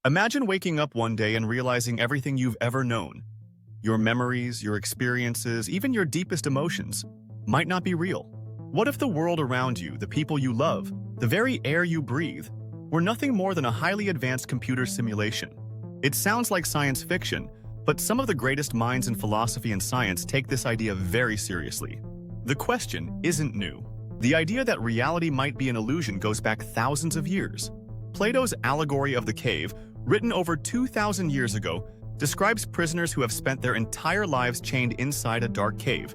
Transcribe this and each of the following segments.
Imagine waking up one day and realizing everything you've ever known, your memories, your experiences, even your deepest emotions, might not be real. What if the world around you, the people you love, the very air you breathe, were nothing more than a highly advanced computer simulation? It sounds like science fiction, but some of the greatest minds in philosophy and science take this idea very seriously. The question isn't new. The idea that reality might be an illusion goes back thousands of years. Plato's Allegory of the Cave, written over 2,000 years ago, describes prisoners who have spent their entire lives chained inside a dark cave,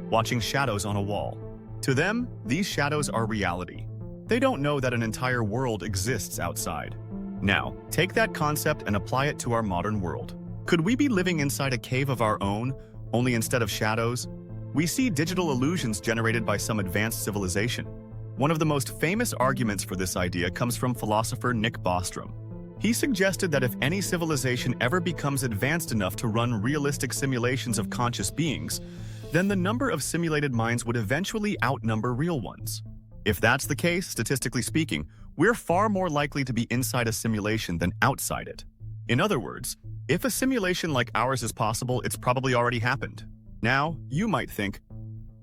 watching shadows on a wall. To them, these shadows are reality. They don't know that an entire world exists outside. Now, take that concept and apply it to our modern world. Could we be living inside a cave of our own, only instead of shadows? We see digital illusions generated by some advanced civilization. One of the most famous arguments for this idea comes from philosopher Bostrom. He suggested that if any civilization ever becomes advanced enough to run realistic simulations of conscious beings, then the number of simulated minds would eventually outnumber real ones. If that's the case, statistically speaking, we're far more likely to be inside a simulation than outside it. In other words, if a simulation like ours is possible, it's probably already happened. Now, you might think,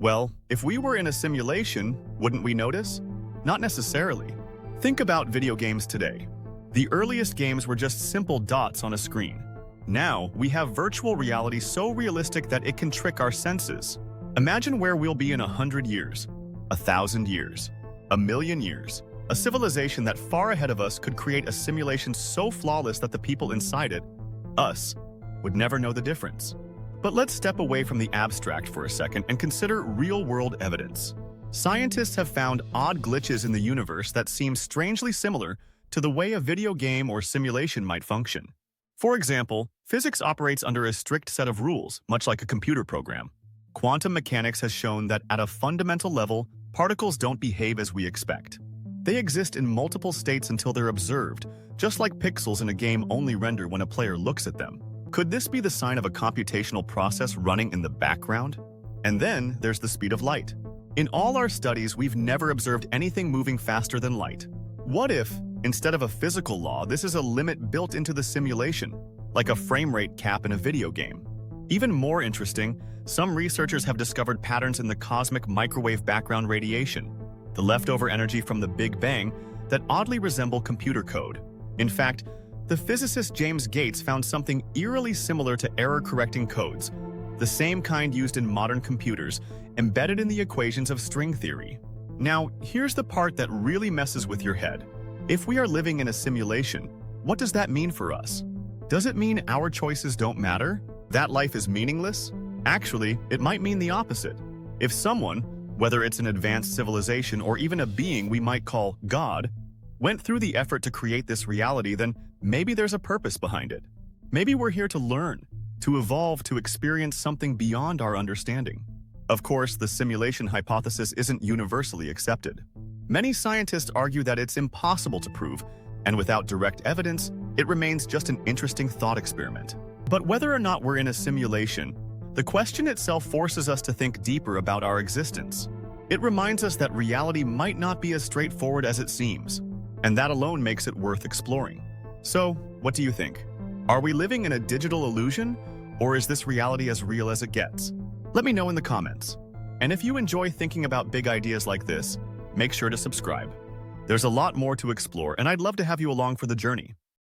well, if we were in a simulation, wouldn't we notice? Not necessarily. Think about video games today. The earliest games were just simple dots on a screen. Now, we have virtual reality so realistic that it can trick our senses. Imagine where we'll be in 100 years, 1,000 years, 1,000,000 years. A civilization that far ahead of us could create a simulation so flawless that the people inside it, us, would never know the difference. But let's step away from the abstract for a second and consider real-world evidence. Scientists have found odd glitches in the universe that seem strangely similar to the way a video game or simulation might function. For example, physics operates under a strict set of rules, much like a computer program. Quantum mechanics has shown that at a fundamental level, particles don't behave as we expect. They exist in multiple states until they're observed, just like pixels in a game only render when a player looks at them. Could this be the sign of a computational process running in the background? And then there's the speed of light. In all our studies, we've never observed anything moving faster than light. What if, instead of a physical law, this is a limit built into the simulation, like a frame rate cap in a video game? Even more interesting, some researchers have discovered patterns in the cosmic microwave background radiation, the leftover energy from the Big Bang, that oddly resemble computer code. In fact, the physicist James Gates found something eerily similar to error-correcting codes, the same kind used in modern computers, embedded in the equations of string theory. Now, here's the part that really messes with your head. If we are living in a simulation, what does that mean for us? Does it mean our choices don't matter? That life is meaningless? Actually, it might mean the opposite. If someone, whether it's an advanced civilization or even a being we might call God, went through the effort to create this reality, then maybe there's a purpose behind it. Maybe we're here to learn, to evolve, to experience something beyond our understanding. Of course, the simulation hypothesis isn't universally accepted. Many scientists argue that it's impossible to prove, and without direct evidence, it remains just an interesting thought experiment. But whether or not we're in a simulation, the question itself forces us to think deeper about our existence. It reminds us that reality might not be as straightforward as it seems, and that alone makes it worth exploring. So, what do you think? Are we living in a digital illusion, or is this reality as real as it gets? Let me know in the comments. And if you enjoy thinking about big ideas like this, make sure to subscribe. There's a lot more to explore, and I'd love to have you along for the journey.